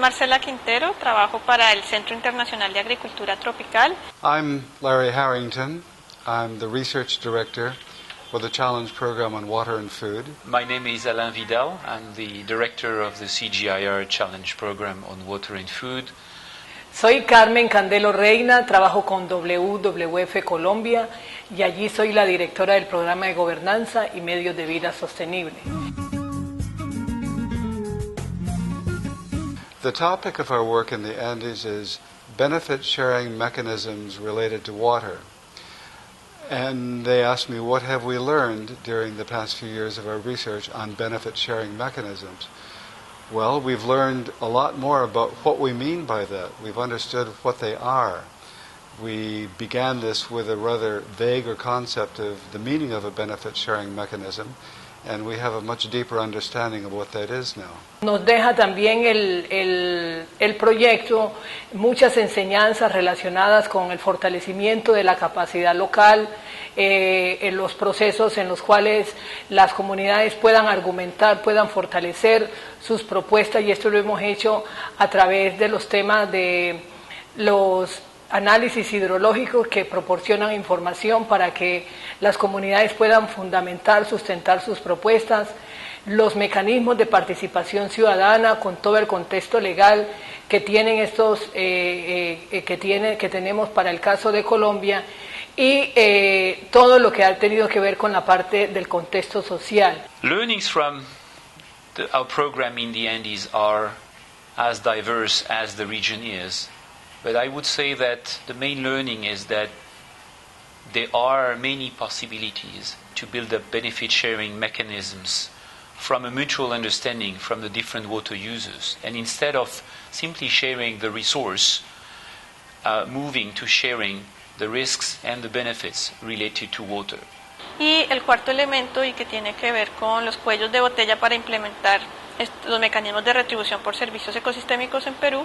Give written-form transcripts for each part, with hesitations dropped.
Marcela Quintero, trabajo para el Centro Internacional de Agricultura Tropical. I'm Larry Harrington. I'm the Research Director for the Challenge Program on Water and Food. My name is Alain Vidal. I'm the Director of the CGIAR Challenge Program on Water and Food. Soy Carmen Candelo Reyna, trabajo con WWF Colombia y allí soy la directora del programa de gobernanza y medios de vida sostenible. The topic of our work in the Andes is benefit sharing mechanisms related to water. And they asked me, what have we learned during the past few years of our research on benefit sharing mechanisms? Well, we've learned a lot more about what we mean by that. We've understood what they are. We began this with a rather vague concept of the meaning of a benefit sharing mechanism, and we have a much deeper understanding of what that is now. Nos deja también el proyecto muchas enseñanzas relacionadas con el fortalecimiento de la capacidad local, en los procesos en los cuales las comunidades puedan argumentar, puedan fortalecer sus propuestas, y esto lo hemos hecho a través de los temas de los análisis hidrológicos que proporcionan información para que las comunidades puedan fundamentar, sustentar sus propuestas, los mecanismos de participación ciudadana con todo el contexto legal que tienen estos que tenemos para el caso de Colombia, y todo lo que ha tenido que ver con la parte del contexto social. Learnings from our program in the Andes are as diverse as the region is. But I would say that the main learning is that there are many possibilities to build up benefit-sharing mechanisms from a mutual understanding from the different water users. And instead of simply sharing the resource, moving to sharing the risks and the benefits related to water. Y el cuarto elemento, y que tiene que ver con los cuellos de botella para implementar los mecanismos de retribución por servicios ecosistémicos en Perú,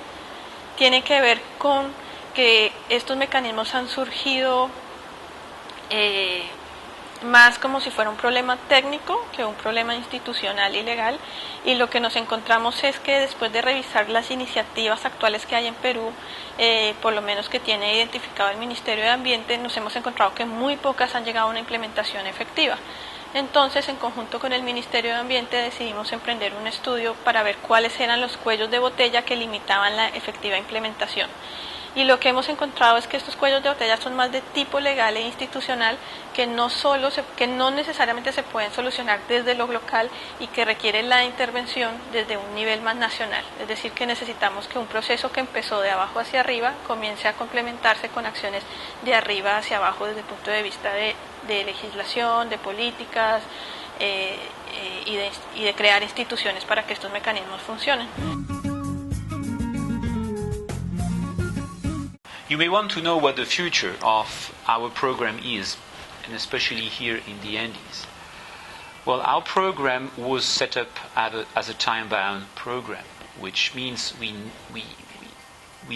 tiene que ver con que estos mecanismos han surgido más como si fuera un problema técnico que un problema institucional y legal, y lo que nos encontramos es que después de revisar las iniciativas actuales que hay en Perú, por lo menos que tiene identificado el Ministerio de Ambiente, nos hemos encontrado que muy pocas han llegado a una implementación efectiva. Entonces, en conjunto con el Ministerio de Ambiente, decidimos emprender un estudio para ver cuáles eran los cuellos de botella que limitaban la efectiva implementación. Y lo que hemos encontrado es que estos cuellos de botella son más de tipo legal e institucional, que no necesariamente se pueden solucionar desde lo local y que requieren la intervención desde un nivel más nacional. Es decir, que necesitamos que un proceso que empezó de abajo hacia arriba comience a complementarse con acciones de arriba hacia abajo desde el punto de vista de legislación, de políticas y de crear instituciones para que estos mecanismos funcionen. You may want to know what the future of our program is, and especially here in the Andes. Well, our program was set up as a time-bound program, which means we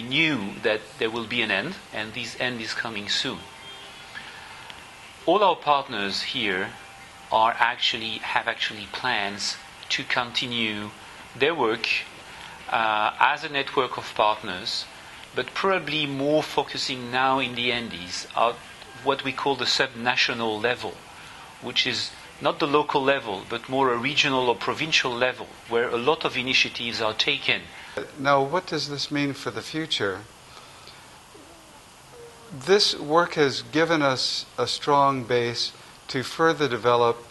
knew that there will be an end, and this end is coming soon. All our partners here have actually plans to continue their work as a network of partners, but probably more focusing now in the Andes at what we call the subnational level, which is not the local level, but more a regional or provincial level, where a lot of initiatives are taken. Now, what does this mean for the future? This work has given us a strong base to further develop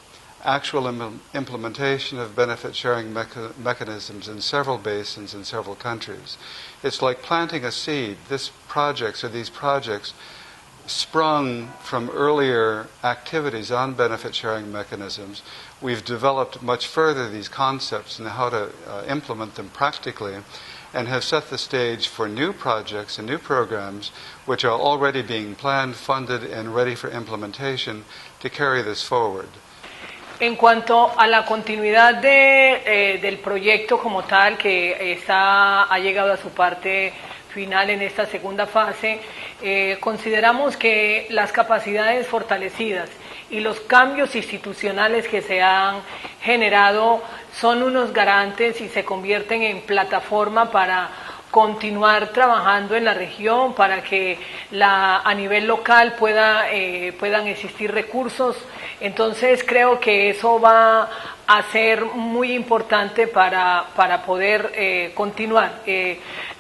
actual implementation of benefit-sharing mechanisms in several basins in several countries. It's like planting a seed. These projects sprung from earlier activities on benefit-sharing mechanisms. We've developed much further these concepts and how to implement them practically, and have set the stage for new projects and new programs which are already being planned, funded, and ready for implementation to carry this forward. En cuanto a la continuidad del proyecto como tal, que ha llegado a su parte final en esta segunda fase, consideramos que las capacidades fortalecidas y los cambios institucionales que se han generado son unos garantes y se convierten en plataforma para continuar trabajando en la región para que a nivel local puedan existir recursos. Entonces creo que eso va a ser muy importante para poder continuar.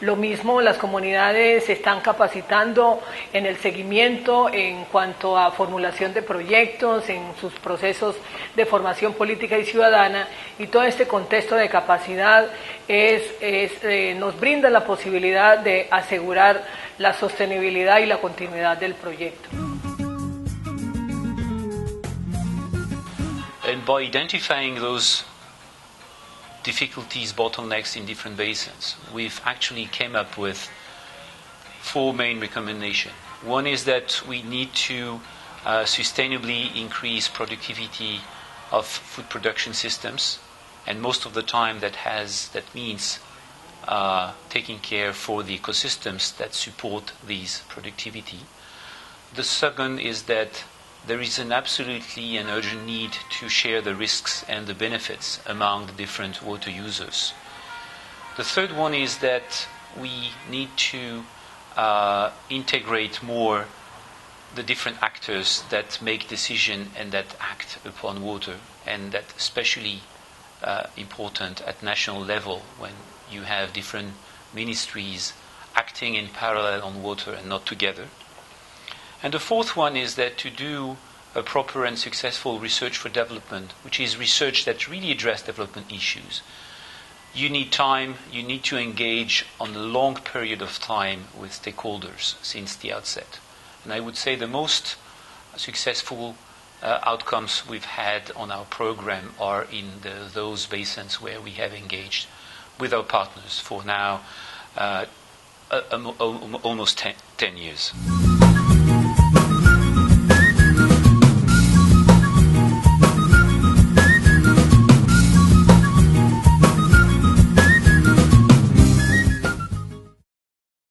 Lo mismo, las comunidades se están capacitando en el seguimiento en cuanto a formulación de proyectos, en sus procesos de formación política y ciudadana, y todo este contexto de capacidad nos brinda la posibilidad de asegurar la sostenibilidad y la continuidad del proyecto. And by identifying those difficulties, bottlenecks in different basins, we've actually came up with 4 main recommendations. One is that we need to sustainably increase productivity of food production systems, and most of the time that means taking care for the ecosystems that support these productivity. The second is that there is an absolutely an urgent need to share the risks and the benefits among the different water users. The third one is that we need to integrate more the different actors that make decisions and that act upon water, and that especially important at national level when you have different ministries acting in parallel on water and not together. And the fourth one is that to do a proper and successful research for development, which is research that really addresses development issues, you need time, you need to engage on a long period of time with stakeholders since the outset. And I would say the most successful outcomes we've had on our program are in those basins where we have engaged with our partners for now almost 10 years.